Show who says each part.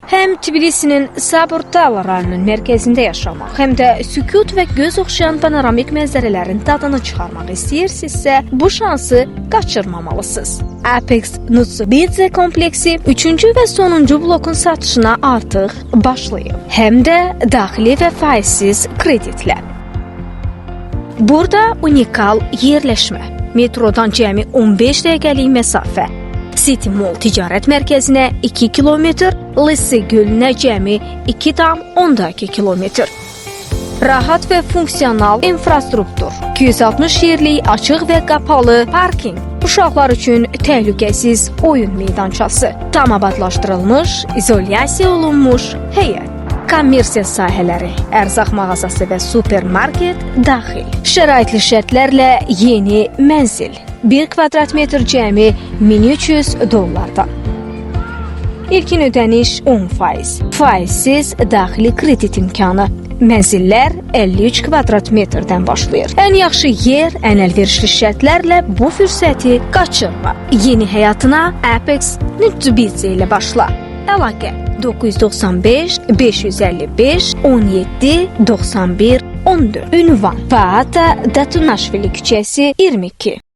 Speaker 1: Həm Tbilisinin Saburtal rayonunun mərkəzində yaşamaq, həm də sükut və göz oxşayan panoramik mənzərələrin dadını çıxarmaq istəyirsinizsə, bu şansı qaçırmamalısınız. Apex Nutsubidze kompleksi 3-cü və sonuncu blokun satışına artıq başlayıb. Həm də daxili və faizsiz kreditlə. Burada unikal yerləşmə, metrodan cəmi 15 dəqiqəlik məsafə, City Mall ticarət mərkəzinə 2 kilometr, Lisse gölünə cəmi 2,2 kilometr. Rahat və funksional infrastruktur, 260 yerlik açıq və qapalı parking, uşaqlar üçün təhlükəsiz oyun meydançası, tam abadlaşdırılmış, izolyasiya olunmuş həyət. Kommersiya sahələri, ərzaq mağazası və supermarket daxil. Şəraitli şərtlərlə yeni mənzil. 1 kvadrat metr cəmi $1300. İlkin ödəniş 10%. Faizsiz daxili kredit imkanı. Mənzillər 53 kvadrat metrdən başlayır. Ən yaxşı yer, ən əlverişli şərtlərlə bu fürsəti qaçırma. Yeni həyatına Apex Nutsubidze ilə başla. Əlaqə 995 555 17 91 14. Ünvan Faata Datunashvili küçəsi 22.